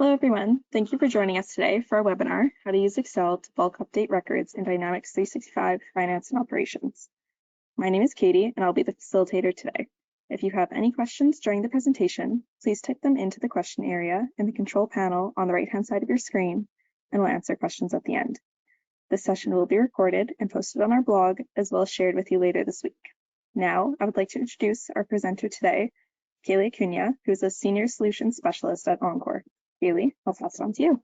Hello, everyone. Thank you for joining us today for our webinar, How to Use Excel to Bulk Update Records in Dynamics 365 Finance and Operations. My name is Katie, and I'll be the facilitator today. If you have any questions during the presentation, please type them into the question area in the control panel on the right-hand side of your screen, and we'll answer questions at the end. This session will be recorded and posted on our blog, as well as shared with you later this week. Now, I would like to introduce our presenter today, Kaylee Acuna, who is a Senior Solutions Specialist at Encore. Kaylee, I'll pass it on to you.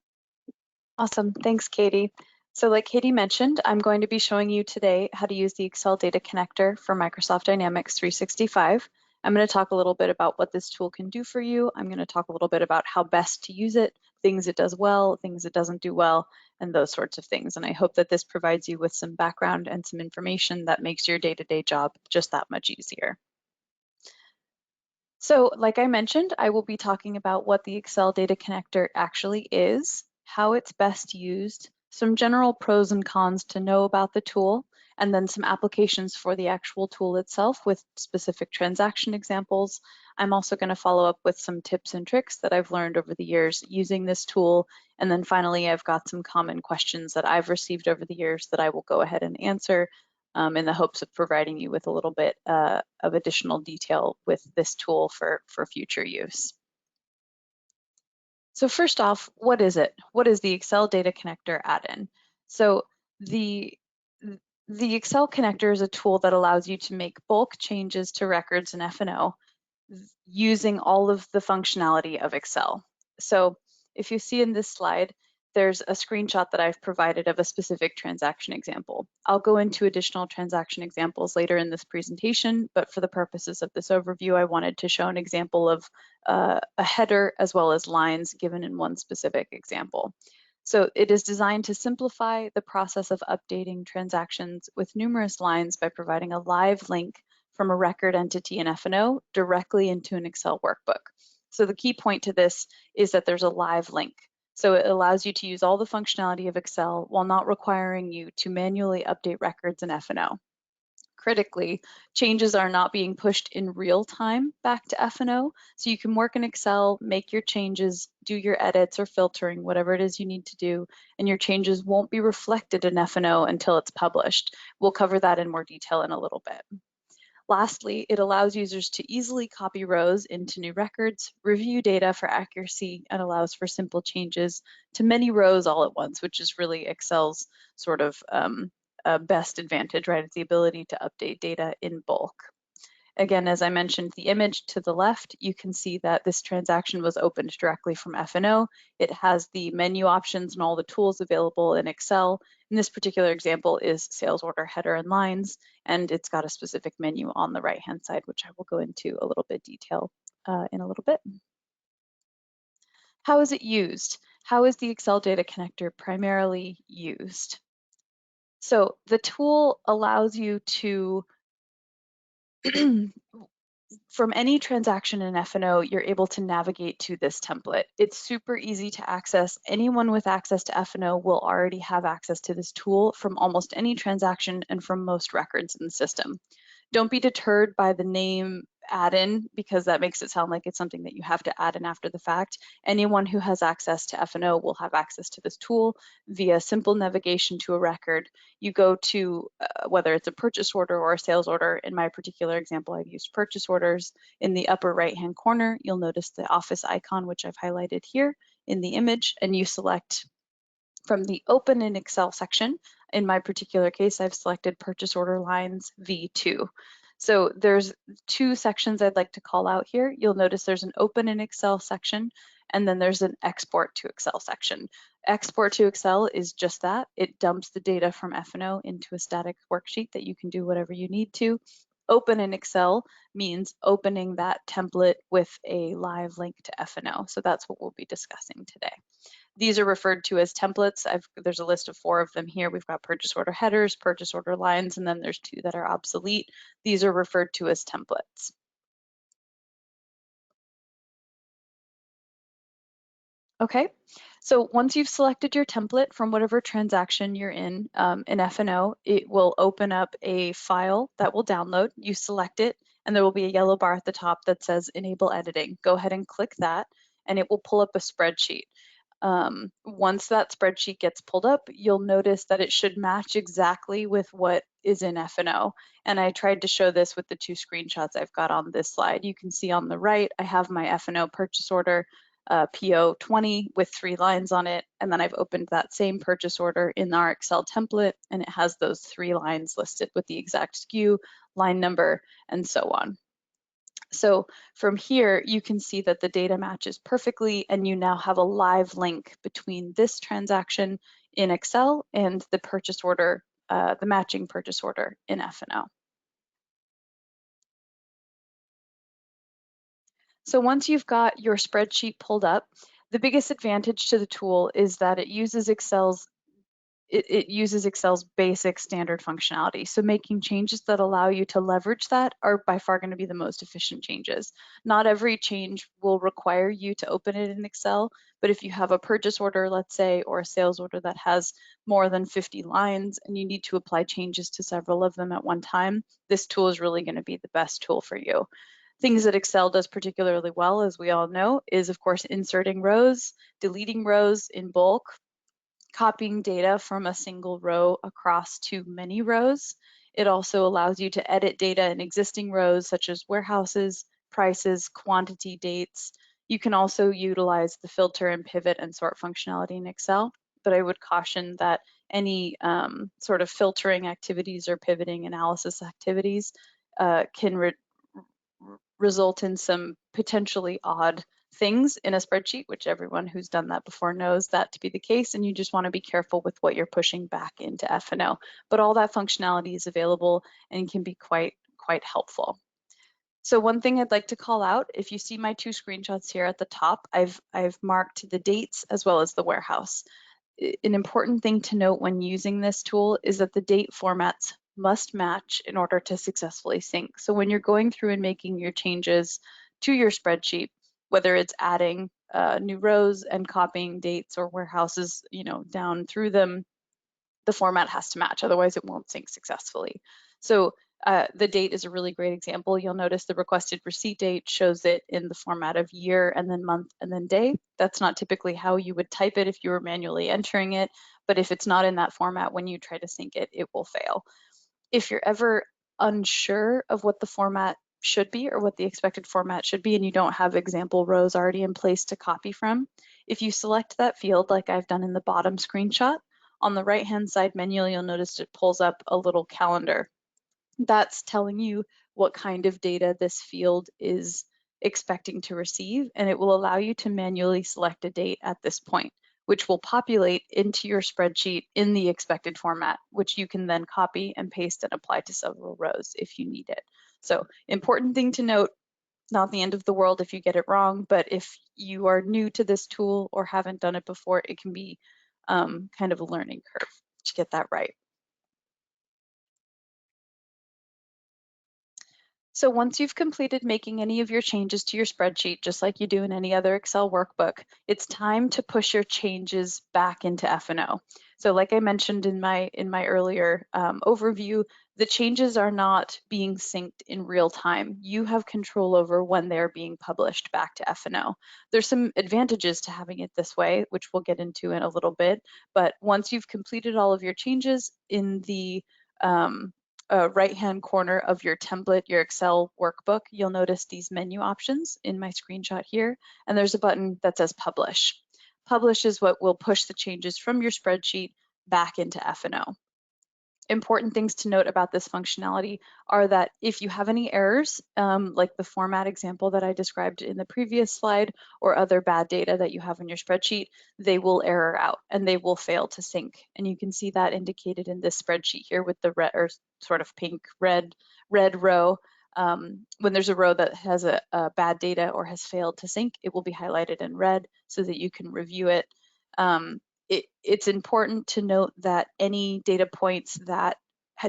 Awesome, thanks Katie. So like Katie mentioned, I'm going to be showing you today how to use the Excel Data Connector for Microsoft Dynamics 365. I'm going to talk a little bit about what this tool can do for you. I'm going to talk a little bit about how best to use it, things it does well, things it doesn't do well, and those sorts of things. And I hope that this provides you with some background and some information that makes your day-to-day job just that much easier. So like I mentioned, I will be talking about what the Excel Data Connector actually is, how it's best used, some general pros and cons to know about the tool, and then some applications for the actual tool itself with specific transaction examples. I'm also going to follow up with some tips and tricks that I've learned over the years using this tool. And then finally, I've got some common questions that I've received over the years that I will go ahead and answer in the hopes of providing you with a little bit of additional detail with this tool for future use. So first off, what is it? What is the Excel Data Connector add-in? So the Excel Connector is a tool that allows you to make bulk changes to records in F&O using all of the functionality of Excel. So if you see in this slide, there's a screenshot that I've provided of a specific transaction example. I'll go into additional transaction examples later in this presentation, but for the purposes of this overview, I wanted to show an example of a header as well as lines given in one specific example. So it is designed to simplify the process of updating transactions with numerous lines by providing a live link from a record entity in F&O directly into an Excel workbook. So the key point to this is that there's a live link. So it allows you to use all the functionality of Excel while not requiring you to manually update records in F&O. Critically, changes are not being pushed in real time back to F&O, so you can work in Excel, make your changes, do your edits or filtering, whatever it is you need to do, and your changes won't be reflected in F&O until it's published. We'll cover that in more detail in a little bit. Lastly, it allows users to easily copy rows into new records, review data for accuracy, and allows for simple changes to many rows all at once, which is really Excel's sort of best advantage, right? It's the ability to update data in bulk. Again, as I mentioned, the image to the left, you can see that this transaction was opened directly from F&O. It has the menu options and all the tools available in Excel. In this particular example is sales order header and lines, and it's got a specific menu on the right-hand side, which I will go into a little bit detail in a little bit. How is it used? How is the Excel Data Connector primarily used? So the tool allows you to from any transaction in F&O, you're able to navigate to this template. It's super easy to access. Anyone with access to F&O will already have access to this tool from almost any transaction and from most records in the system. Don't be deterred by the name add-in because that makes it sound like it's something that you have to add in after the fact. Anyone who has access to F&O will have access to this tool via simple navigation to a record. You go to whether it's a purchase order or a sales order. In my particular example, I've used purchase orders. In the upper right-hand corner, you'll notice the office icon, which I've highlighted here in the image, and you select from the Open in Excel section. In my particular case, I've selected purchase order lines V2. So there's two sections I'd like to call out here. You'll notice there's an Open in Excel section, and then there's an Export to Excel section. Export to Excel is just that. It dumps the data from F&O into a static worksheet that you can do whatever you need to. Open in Excel means opening that template with a live link to F&O. So that's what we'll be discussing today. These are referred to as templates. There's a list of 4 of them here. We've got purchase order headers, purchase order lines, and then there's 2 that are obsolete. These are referred to as templates. Okay, so once you've selected your template from whatever transaction you're in F&O, it will open up a file that will download. You select it, and there will be a yellow bar at the top that says Enable Editing. Go ahead and click that. and it will pull up a spreadsheet. Once that spreadsheet gets pulled up, you'll notice that it should match exactly with what is in F&O. And I tried to show this with the 2 screenshots I've got on this slide. You can see on the right, I have my F&O purchase order, PO 20 with 3 lines on it. And then I've opened that same purchase order in our Excel template, and it has those 3 lines listed with the exact SKU, line number, and so on. So from here, you can see that the data matches perfectly, and you now have a live link between this transaction in Excel and the purchase order, the matching purchase order in F&O. So once you've got your spreadsheet pulled up, the biggest advantage to the tool is that it uses Excel's basic standard functionality. So making changes that allow you to leverage that are by far going to be the most efficient changes. Not every change will require you to open it in Excel, but if you have a purchase order, let's say, or a sales order that has more than 50 lines and you need to apply changes to several of them at one time, this tool is really going to be the best tool for you. Things that Excel does particularly well, as we all know, is of course inserting rows, deleting rows in bulk, copying data from a single row across to many rows. It also allows you to edit data in existing rows such as warehouses, prices, quantity, dates. You can also utilize the filter and pivot and sort functionality in Excel, but I would caution that any sort of filtering activities or pivoting analysis activities can result in some potentially odd things in a spreadsheet, which everyone who's done that before knows that to be the case, and you just want to be careful with what you're pushing back into F&O. But all that functionality is available and can be quite helpful. So one thing I'd like to call out, if you see my 2 screenshots here at the top, I've marked the dates as well as the warehouse. An important thing to note when using this tool is that the date formats must match in order to successfully sync. So when you're going through and making your changes to your spreadsheet, whether it's adding new rows and copying dates or warehouses, down through them, the format has to match, otherwise it won't sync successfully. So the date is a really great example. You'll notice the requested receipt date shows it in the format of year and then month and then day. That's not typically how you would type it if you were manually entering it, but if it's not in that format, when you try to sync it, it will fail. If you're ever unsure of what the format should be or what the expected format should be and you don't have example rows already in place to copy from, if you select that field like I've done in the bottom screenshot, on the right-hand side menu, you'll notice it pulls up a little calendar. That's telling you what kind of data this field is expecting to receive, and it will allow you to manually select a date at this point, which will populate into your spreadsheet in the expected format, which you can then copy and paste and apply to several rows if you need it. So important thing to note, not the end of the world if you get it wrong, but if you are new to this tool or haven't done it before, it can be kind of a learning curve to get that right. So once you've completed making any of your changes to your spreadsheet, just like you do in any other Excel workbook, it's time to push your changes back into F&O. So like I mentioned in my earlier overview, the changes are not being synced in real time. You have control over when they're being published back to F&O. There's some advantages to having it this way, which we'll get into in a little bit, but once you've completed all of your changes in the right-hand corner of your template, your Excel workbook, you'll notice these menu options in my screenshot here, and there's a button that says Publish. Publish is what will push the changes from your spreadsheet back into F&O. Important things to note about this functionality are that if you have any errors, like the format example that I described in the previous slide, or other bad data that you have in your spreadsheet, they will error out and they will fail to sync. And you can see that indicated in this spreadsheet here with the red, or sort of pink red row. When there's a row that has a bad data or has failed to sync, it will be highlighted in red so that you can review it. It's important to note that any data points that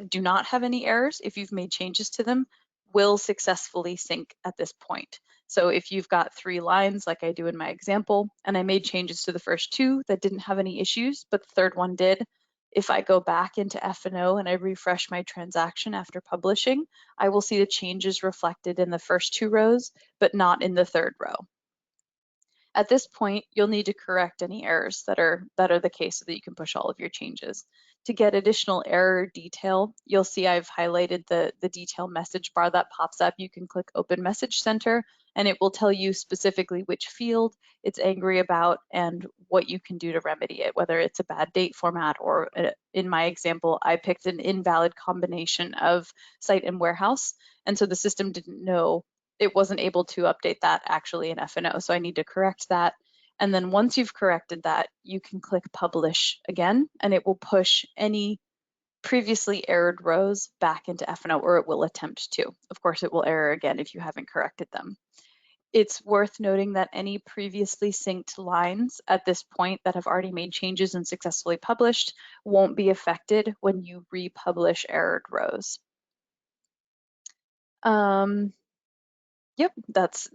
do not have any errors, if you've made changes to them, will successfully sync at this point. So if you've got 3 lines, like I do in my example, and I made changes to the first 2 that didn't have any issues, but the third one did, if I go back into F&O and I refresh my transaction after publishing, I will see the changes reflected in the first 2 rows, but not in the third row. At this point, you'll need to correct any errors that are the case so that you can push all of your changes. To get additional error detail, you'll see I've highlighted the detail message bar that pops up. You can click Open Message Center, and it will tell you specifically which field it's angry about and what you can do to remedy it, whether it's a bad date format or, in my example, I picked an invalid combination of site and warehouse, and so the system didn't know, it wasn't able to update that actually in F&O, so I need to correct that. And then once you've corrected that, you can click Publish again, and it will push any previously errored rows back into F&O, or it will attempt to. Of course, it will error again if you haven't corrected them. It's worth noting that any previously synced lines at this point that have already made changes and successfully published won't be affected when you republish errored rows. Yep, that's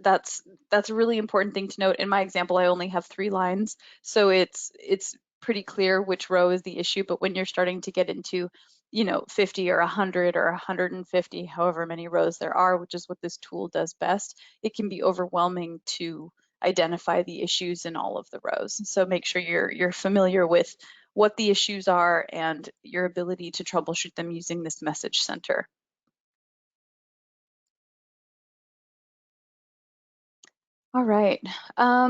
a really important thing to note. In my example, I only have 3 lines, so it's pretty clear which row is the issue. But when you're starting to get into, 50 or 100 or 150, however many rows there are, which is what this tool does best, it can be overwhelming to identify the issues in all of the rows. So make sure you're familiar with what the issues are and your ability to troubleshoot them using this message center. All right,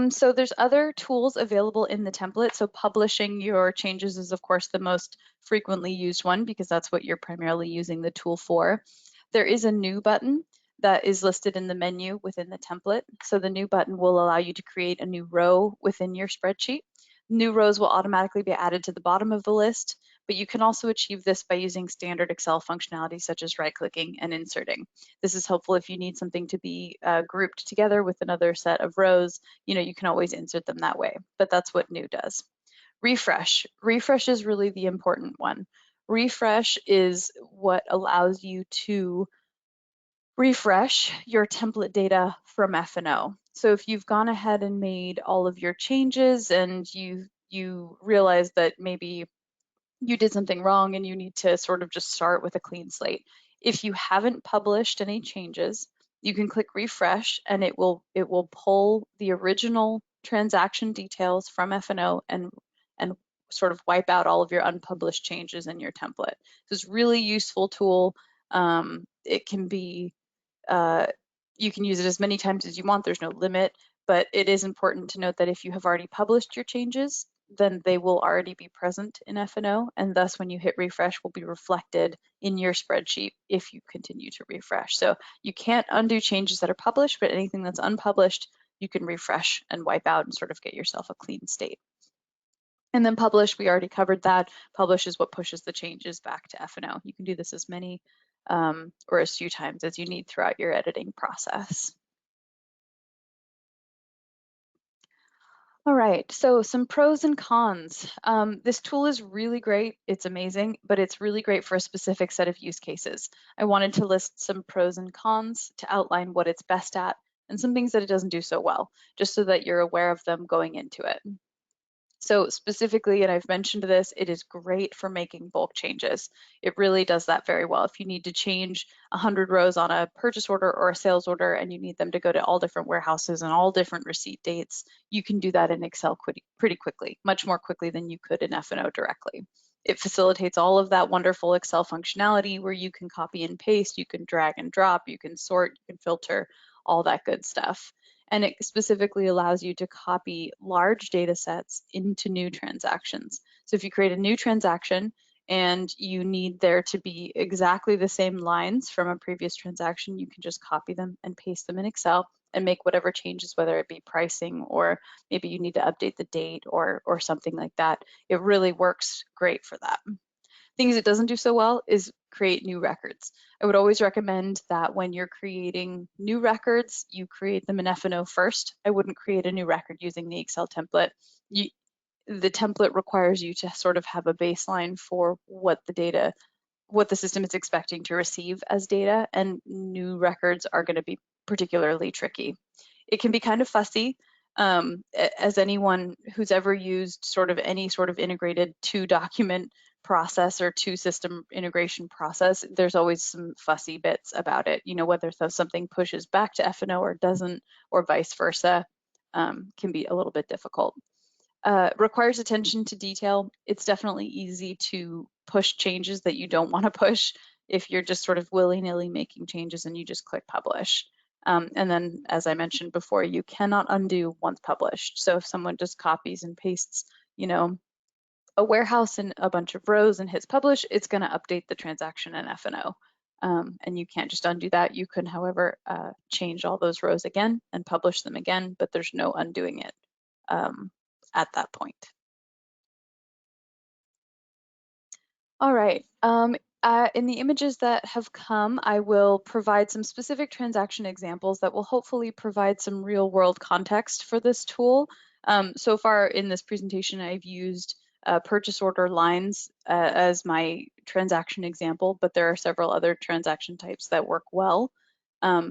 so there's other tools available in the template. So publishing your changes is of course the most frequently used one because that's what you're primarily using the tool for. There is a new button that is listed in the menu within the template. So the new button will allow you to create a new row within your spreadsheet. New rows will automatically be added to the bottom of the list, but you can also achieve this by using standard Excel functionality such as right-clicking and inserting. This is helpful if you need something to be grouped together with another set of rows. You can always insert them that way, but that's what new does. Refresh. Refresh is really the important one. Refresh is what allows you to refresh your template data from F&O. So if you've gone ahead and made all of your changes and you realize that maybe you did something wrong and you need to sort of just start with a clean slate. If you haven't published any changes, you can click refresh and it will pull the original transaction details from F&O and sort of wipe out all of your unpublished changes in your template. So it's a really useful tool. It can be you can use it as many times as you want. There's no limit, but it is important to note that if you have already published your changes, then they will already be present in F&O, and thus when you hit refresh will be reflected in your spreadsheet if you continue to refresh. So you can't undo changes that are published, but anything that's unpublished, you can refresh and wipe out and sort of get yourself a clean state. And then publish, we already covered that. Publish is what pushes the changes back to F&O. You can do this as many or as few times as you need throughout your editing process. All right, so some pros and cons. This tool is really great, it's amazing, but it's really great for a specific set of use cases. I wanted to list some pros and cons to outline what it's best at and some things that it doesn't do so well, just so that you're aware of them going into it. So specifically, and I've mentioned this, it is great for making bulk changes. It really does that very well. If you need to change 100 rows on a purchase order or a sales order and you need them to go to all different warehouses and all different receipt dates, you can do that in Excel pretty quickly, much more quickly than you could in F&O directly. It facilitates all of that wonderful Excel functionality where you can copy and paste, you can drag and drop, you can sort, you can filter, all that good stuff. And it specifically allows you to copy large data sets into new transactions. So if you create a new transaction and you need there to be exactly the same lines from a previous transaction, you can just copy them and paste them in Excel and make whatever changes, whether it be pricing or maybe you need to update the date or something like that. It really works great for that. Things it doesn't do so well is create new records. I would always recommend that when you're creating new records, you create them in F&O first. I wouldn't create a new record using the Excel template. The template requires you to sort of have a baseline for what the system is expecting to receive as data, and new records are going to be particularly tricky. It can be kind of fussy. As anyone who's ever used any sort of integrated two-document process or two-system integration process, there's always some fussy bits about it, whether something pushes back to F&O or doesn't, or vice versa. can be a little bit difficult. Requires attention to detail. It's definitely easy to push changes that you don't want to push if you're just sort of willy-nilly making changes and you just click publish. And then, as I mentioned before, you cannot undo once published. So if someone just copies and pastes, a warehouse in a bunch of rows and hits publish, it's going to update the transaction in F&O. And you can't just undo that. You can, however, change all those rows again and publish them again, but there's no undoing it at that point. All right. In the images that have come, I will provide some specific transaction examples that will hopefully provide some real world context for this tool. So far in this presentation, I've used purchase order lines as my transaction example, but there are several other transaction types that work well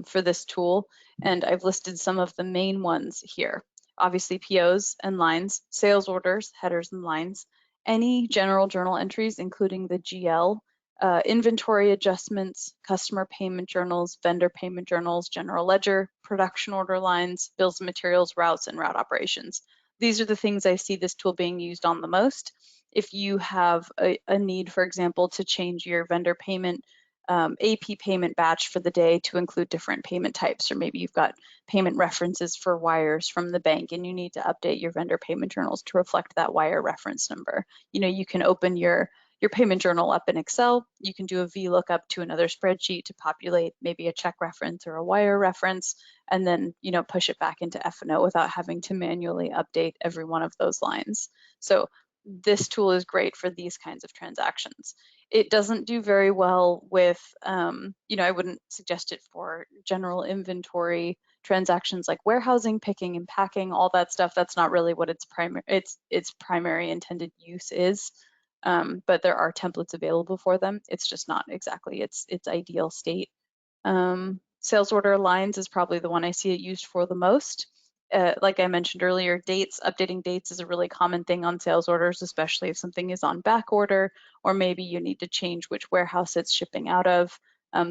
for this tool. And I've listed some of the main ones here. Obviously, POs and lines, sales orders, headers and lines, any general journal entries, including the GL, inventory adjustments, customer payment journals, vendor payment journals, general ledger, production order lines, bills of materials, routes, and route operations. These are the things I see this tool being used on the most. If you have a need, for example, to change your vendor payment AP payment batch for the day to include different payment types, or maybe you've got payment references for wires from the bank and you need to update your vendor payment journals to reflect that wire reference number. You can open your payment journal up in Excel. You can do a VLOOKUP to another spreadsheet to populate maybe a check reference or a wire reference, and then push it back into F&O without having to manually update every one of those lines. So this tool is great for these kinds of transactions. It doesn't do very well with, I wouldn't suggest it for general inventory transactions like warehousing, picking and packing, all that stuff. That's not really what its primary intended use is. But there are templates available for them. It's just not exactly its ideal state. Sales order lines is probably the one I see it used for the most. Like I mentioned earlier, updating dates is a really common thing on sales orders, especially if something is on back order, or maybe you need to change which warehouse it's shipping out of.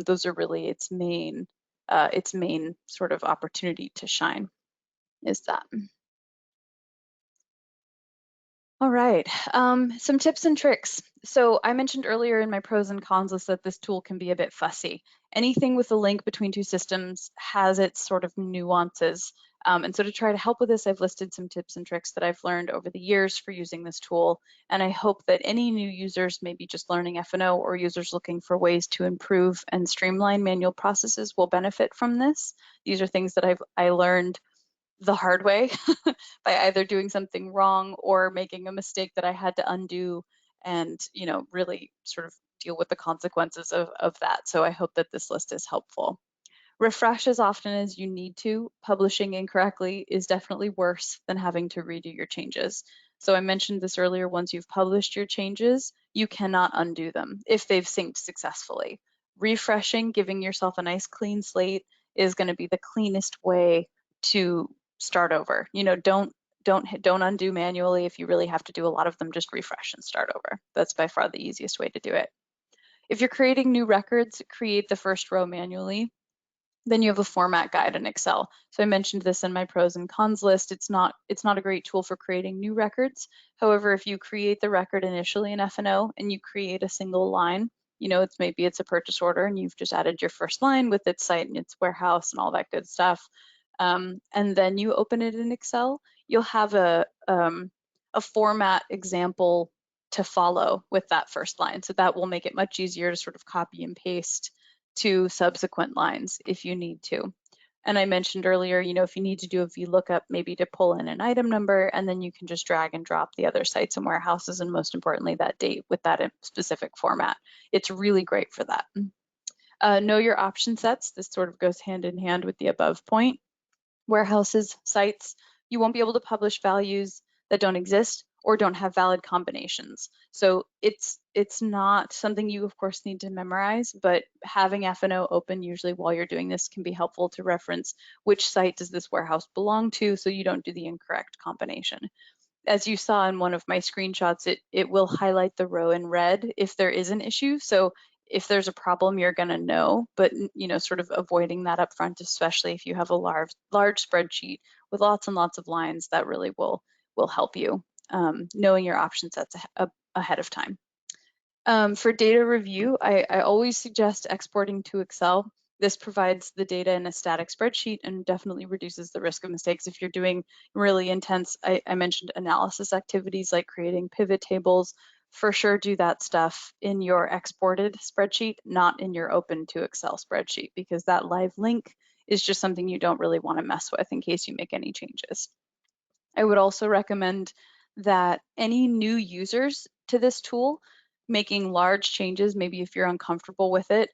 Those are really its main sort of opportunity to shine, is that. All right, some tips and tricks. So I mentioned earlier in my pros and cons list that this tool can be a bit fussy. Anything with a link between two systems has its sort of nuances. And so to try to help with this, I've listed some tips and tricks that I've learned over the years for using this tool. And I hope that any new users, maybe just learning F&O or users looking for ways to improve and streamline manual processes, will benefit from this. These are things that I learned the hard way by either doing something wrong or making a mistake that I had to undo and, really sort of deal with the consequences of that. So I hope that this list is helpful. Refresh as often as you need to. Publishing incorrectly is definitely worse than having to redo your changes. So I mentioned this earlier, once you've published your changes, you cannot undo them if they've synced successfully. Refreshing, giving yourself a nice clean slate, is going to be the cleanest way to start over. Don't undo manually. If you really have to do a lot of them, just refresh and start over. That's by far the easiest way to do it. If you're creating new records, create the first row manually. Then you have a format guide in Excel. So I mentioned this in my pros and cons list. It's not a great tool for creating new records. However, if you create the record initially in F&O and you create a single line, maybe it's a purchase order and you've just added your first line with its site and its warehouse and all that good stuff. And then you open it in Excel, you'll have a format example to follow with that first line. So that will make it much easier to sort of copy and paste to subsequent lines if you need to. And I mentioned earlier, if you need to do a VLOOKUP, maybe to pull in an item number, and then you can just drag and drop the other sites and warehouses, and most importantly, that date with that specific format. It's really great for that. Know your option sets. This sort of goes hand in hand with the above point. Warehouses, sites, you won't be able to publish values that don't exist or don't have valid combinations. So it's not something you of course need to memorize, but having F&O open usually while you're doing this can be helpful to reference which site does this warehouse belong to, so you don't do the incorrect combination. As you saw in one of my screenshots, it will highlight the row in red if there is an issue. So if there's a problem, you're going to know, but sort of avoiding that up front, especially if you have a large spreadsheet with lots and lots of lines, that really will help you knowing your option sets ahead of time. For data review, I always suggest exporting to Excel. This provides the data in a static spreadsheet and definitely reduces the risk of mistakes. If you're doing really intense, I mentioned analysis activities like creating pivot tables, for sure do that stuff in your exported spreadsheet, not in your open to Excel spreadsheet, because that live link is just something you don't really want to mess with in case you make any changes. I would also recommend that any new users to this tool making large changes, maybe if you're uncomfortable with it,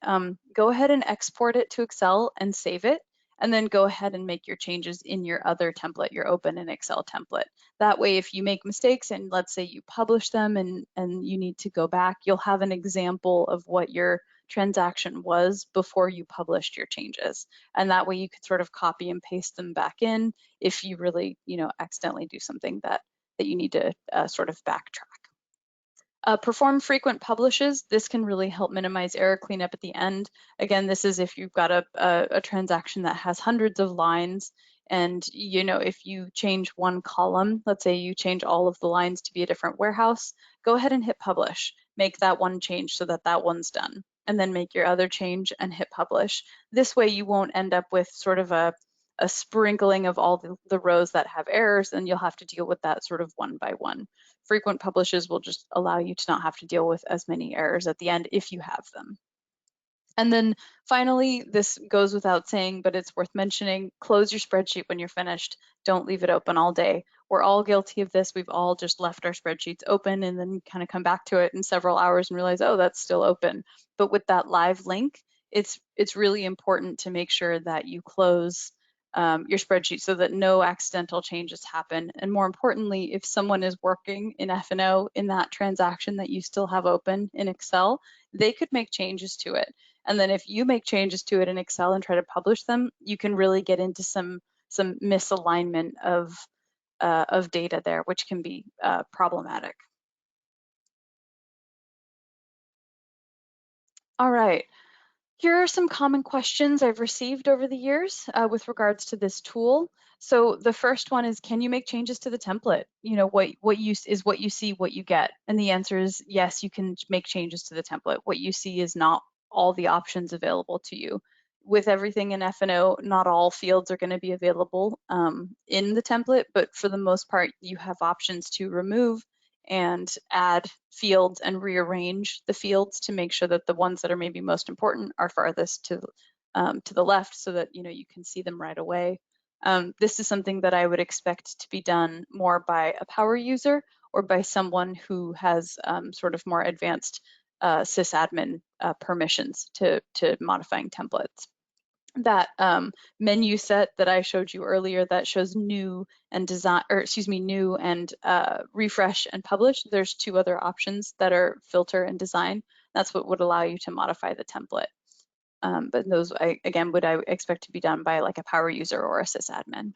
go ahead and export it to Excel and save it, and then go ahead and make your changes in your other template, your open in Excel template. That way, if you make mistakes and let's say you publish them and you need to go back, you'll have an example of what your transaction was before you published your changes. And that way you could sort of copy and paste them back in if you really, accidentally do something that you need to sort of backtrack. Perform frequent publishes. This can really help minimize error cleanup at the end. Again, this is if you've got a transaction that has hundreds of lines, and if you change one column, let's say you change all of the lines to be a different warehouse, go ahead and hit publish. Make that one change so that that one's done, and then make your other change and hit publish. This way you won't end up with sort of a sprinkling of all the rows that have errors, and you'll have to deal with that sort of one by one. Frequent publishes will just allow you to not have to deal with as many errors at the end if you have them. And then finally, this goes without saying, but it's worth mentioning, close your spreadsheet when you're finished. Don't leave it open all day. We're all guilty of this. We've all just left our spreadsheets open and then kind of come back to it in several hours and realize, oh, that's still open. But with that live link, it's really important to make sure that you close your spreadsheet so that no accidental changes happen. And more importantly, if someone is working in F&O in that transaction that you still have open in Excel, they could make changes to it. And then if you make changes to it in Excel and try to publish them, you can really get into some misalignment of data there, which can be problematic. All right. Here are some common questions I've received over the years with regards to this tool. So the first one is, can you make changes to the template? What you see, what you get. And the answer is yes, you can make changes to the template. What you see is not all the options available to you. With everything in F&O, not all fields are going to be available in the template, but for the most part, you have options to remove and add fields and rearrange the fields to make sure that the ones that are maybe most important are farthest to the left so that you can see them right away. This is something that I would expect to be done more by a power user or by someone who has sort of more advanced sysadmin permissions to modifying templates. That menu set that I showed you earlier that shows new and new and refresh and publish. There's two other options that are filter and design. That's what would allow you to modify the template. But those, I expect to be done by like a power user or a sysadmin.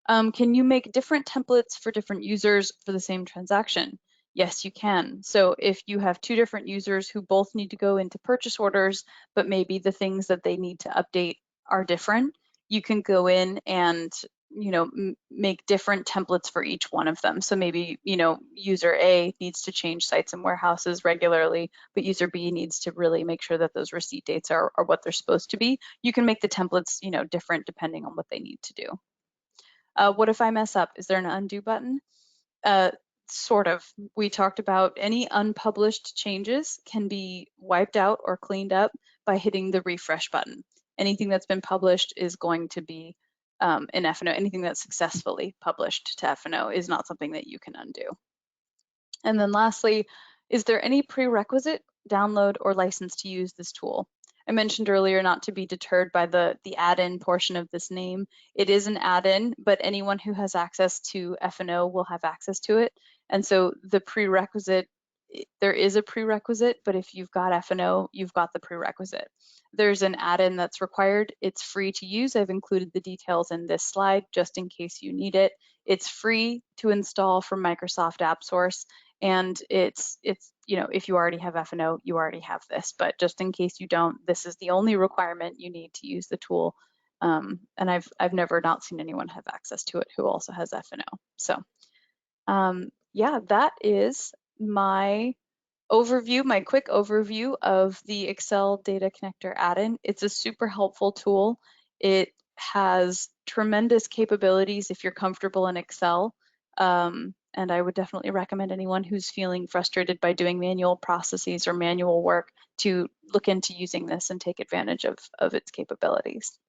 Can you make different templates for different users for the same transaction? Yes, you can. So if you have two different users who both need to go into purchase orders, but maybe the things that they need to update are different, you can go in and make different templates for each one of them. So maybe user A needs to change sites and warehouses regularly, but user B needs to really make sure that those receipt dates are what they're supposed to be. You can make the templates different depending on what they need to do. What if I mess up? Is there an undo button? Sort of. We talked about any unpublished changes can be wiped out or cleaned up by hitting the refresh button. Anything that's been published is going to be in F&O. Anything that's successfully published to F&O is not something that you can undo. And then lastly, is there any prerequisite, download, or license to use this tool? I mentioned earlier not to be deterred by the add-in portion of this name. It is an add-in, but anyone who has access to F&O will have access to it. And so the prerequisite, there is a prerequisite, but if you've got F&O, you've got the prerequisite. There's an add-in that's required. It's free to use. I've included the details in this slide just in case you need it. It's free to install from Microsoft AppSource, and it's if you already have F&O, you already have this, but just in case you don't, this is the only requirement you need to use the tool. And I've never not seen anyone have access to it who also has F&O. So yeah, that is my overview, my quick overview of the Excel Data Connector add-in. It's a super helpful tool. It has tremendous capabilities if you're comfortable in Excel. And I would definitely recommend anyone who's feeling frustrated by doing manual processes or manual work to look into using this and take advantage of its capabilities.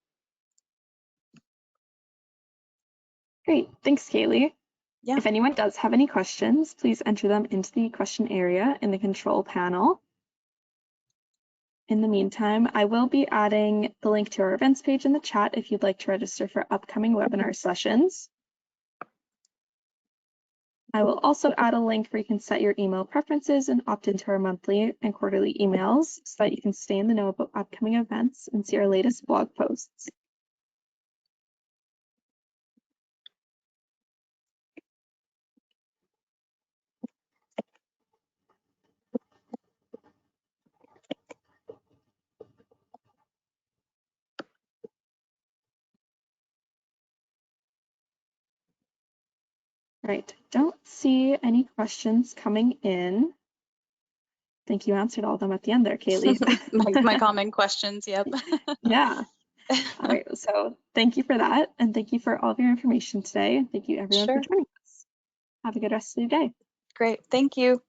Great, thanks, Kaylee. Yeah. If anyone does have any questions, please enter them into the question area in the control panel. In the meantime, I will be adding the link to our events page in the chat if you'd like to register for upcoming webinar sessions. I will also add a link where you can set your email preferences and opt into our monthly and quarterly emails so that you can stay in the know about upcoming events and see our latest blog posts. Right, don't see any questions coming in. I think you answered all of them at the end there, Kaylee. my common questions, yep. Yeah. All right, so thank you for that. And thank you for all of your information today. Thank you everyone for joining us. Have a good rest of your day. Great, thank you.